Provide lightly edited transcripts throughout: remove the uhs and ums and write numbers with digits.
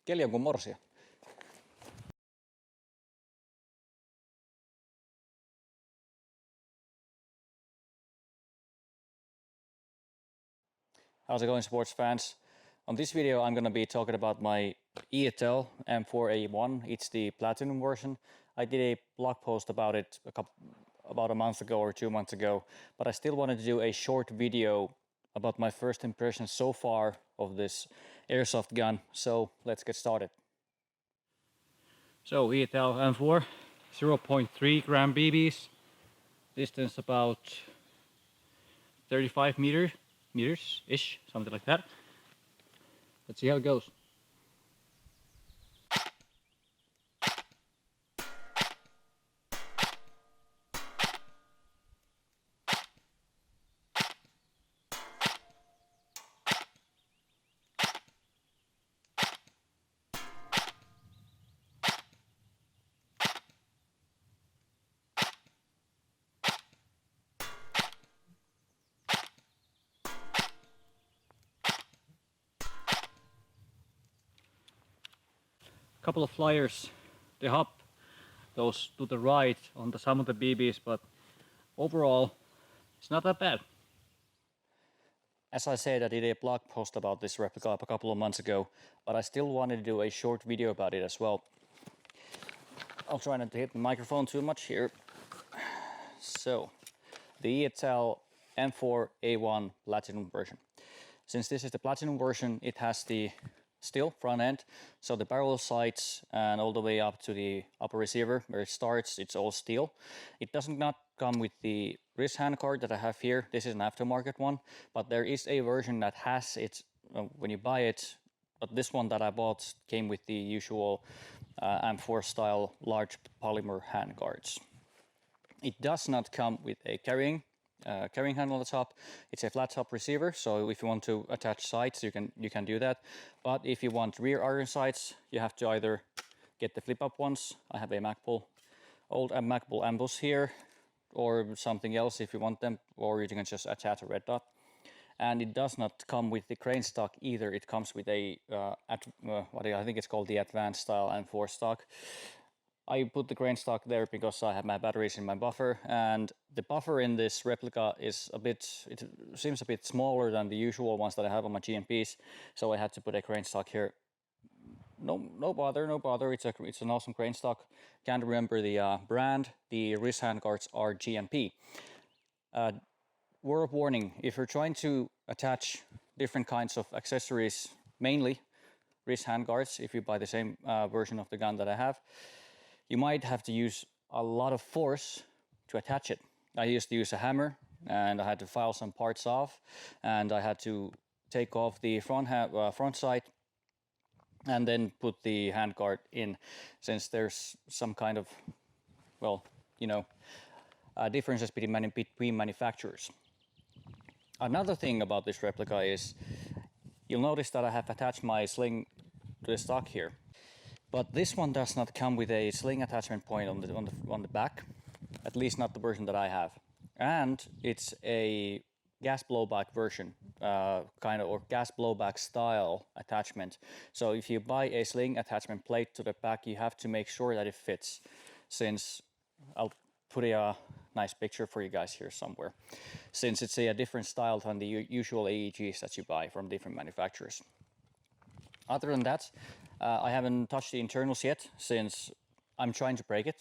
Keli on kuin morsia. How's it going, sports fans? On this video I'm gonna be talking about my E&L M4A1. It's the Platinum version. I did a blog post about it about a month ago or 2 months ago, but I still wanted to do a short video about my first impressions so far of this airsoft gun. So let's get started. So E&L M4, 0.3 gram BBs, distance about 35 meters-ish, something like that. Let's see how it goes. Couple of flyers, the hub goes to the right on some of the BBs, but overall it's not that bad. As I said, I did a blog post about this replica a couple of months ago, but I still wanted to do a short video about it as well. I'll try not to hit the microphone too much here. So, the E&L M4A1 Platinum version. Since this is the Platinum version, it has the steel front end, so the barrel sights and all the way up to the upper receiver where it starts, it's all steel. It does not come with the wrist handguard that I have here. This is an aftermarket one, but there is a version that has it when you buy it. But this one that I bought came with the usual M4 style large polymer handguards. It does not come with a carrying handle on the top. It's a flat top receiver, so if you want to attach sights, you can do that. But if you want rear iron sights, you have to either get the flip up ones. I have a old Magpul ambush here, or something else if you want them, or you can just attach a red dot. And it does not come with the crane stock either. It comes with a what I think it's called the advanced style M4 stock. I put the crane stock there because I have my batteries in my buffer, and the buffer in this replica is it seems a bit smaller than the usual ones that I have on my GMPs, so I had to put a crane stock here. No bother, it's an awesome crane stock. Can't remember the brand. The wrist handguards are GMP. Word of warning, if you're trying to attach different kinds of accessories, mainly wrist handguards, if you buy the same version of the gun that I have, you might have to use a lot of force to attach it. I used to use a hammer, and I had to file some parts off, and I had to take off the front sight and then put the handguard in, since there's some kind of, well, you know, differences between manufacturers. Another thing about this replica is you'll notice that I have attached my sling to the stock here. But this one does not come with a sling attachment point on the back, at least not the version that I have. And it's a gas blowback version, or gas blowback style attachment. So if you buy a sling attachment plate to the back, you have to make sure that it fits, since I'll put a nice picture for you guys here somewhere, since it's a different style than the usual AEGs that you buy from different manufacturers. Other than that, I haven't touched the internals yet, since I'm trying to break it.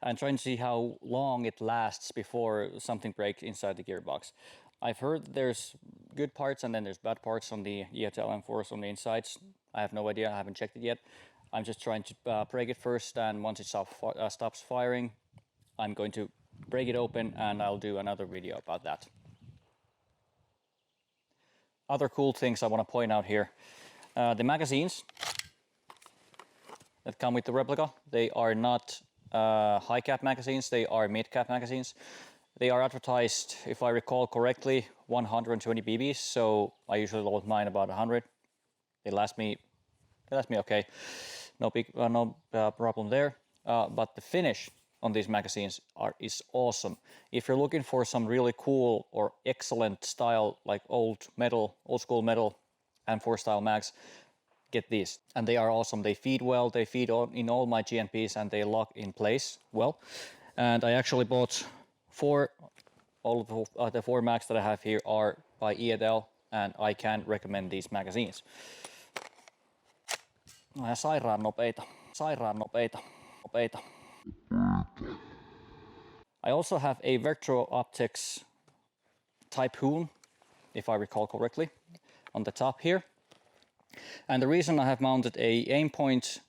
I'm trying to see how long it lasts before something breaks inside the gearbox. I've heard there's good parts and then there's bad parts on the E&L M4s on the insides. I have no idea, I haven't checked it yet. I'm just trying to break it first, and once it stops firing, I'm going to break it open and I'll do another video about that. Other cool things I want to point out here. The magazines that come with the replica, they are not high cap magazines, they are mid cap magazines. They are advertised, if I recall correctly, 120 BBs, so I usually load mine about 100. They last me okay, no problem there. But the finish on these magazines is awesome. If you're looking for some really cool or excellent style, like old school metal M4 style mags, get these. And they are awesome. They feed well, they feed in all my GNPs, and they lock in place well. And I actually bought all of the 4 mags that I have here are by E&L, and I can recommend these magazines. Sairaan nopeita. I also have a Vectro Optics Typhoon, if I recall correctly, on the top here. And the reason I have mounted a aimpoint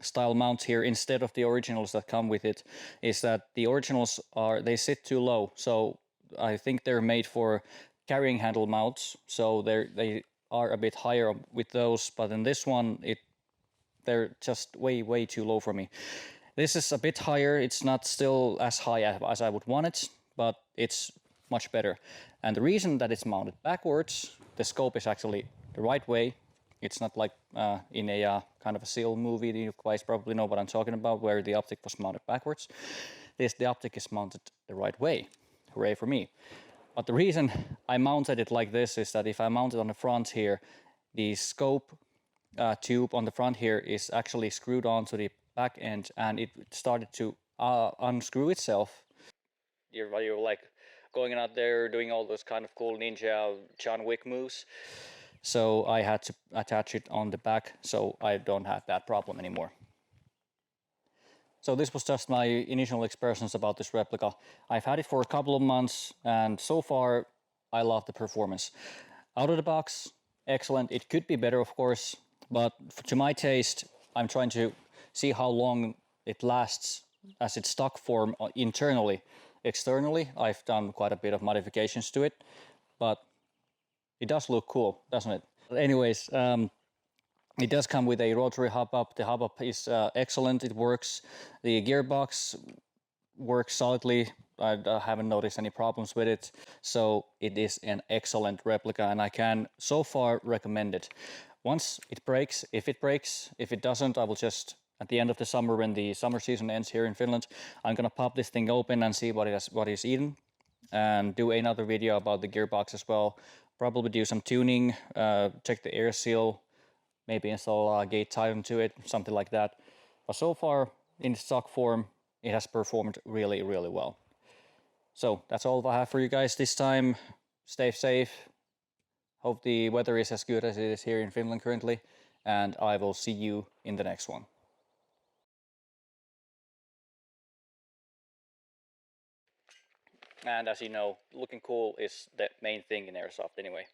style mount here instead of the originals that come with it is that the originals they sit too low. So I think they're made for carrying handle mounts, so they are a bit higher with those, but in this one they're just way too low for me. This is a bit higher. It's not still as high as I would want it, but it's much better. And the reason that it's mounted backwards, the scope is actually the right way. It's not like in a kind of a SEAL movie. You guys probably know what I'm talking about, where the optic was mounted backwards. The optic is mounted the right way. Hooray for me. But the reason I mounted it like this is that if I mount it on the front here, the scope tube on the front here is actually screwed onto the back end, and it started to unscrew itself. You're like going out there doing all those kind of cool ninja John Wick moves. So I had to attach it on the back so I don't have that problem anymore. So this was just my initial expressions about this replica. I've had it for a couple of months, and so far I love the performance. Out of the box, excellent. It could be better, of course, but to my taste, I'm trying to see how long it lasts as its stock form internally. Externally, I've done quite a bit of modifications to it, but it does look cool, doesn't it? Anyways, it does come with a rotary hub-up. The hub-up is excellent. It works. The gearbox works solidly. I haven't noticed any problems with it. So it is an excellent replica, and I can so far recommend it. Once it breaks, if it doesn't, I will just, at the end of the summer, when the summer season ends here in Finland, I'm gonna pop this thing open and see what is eaten, and do another video about the gearbox as well. Probably do some tuning, check the air seal, maybe install a gate titan to it, something like that. But so far, in stock form, it has performed really well. So that's all I have for you guys this time. Stay safe. Hope the weather is as good as it is here in Finland currently, and I will see you in the next one. And as you know, looking cool is the main thing in airsoft anyway.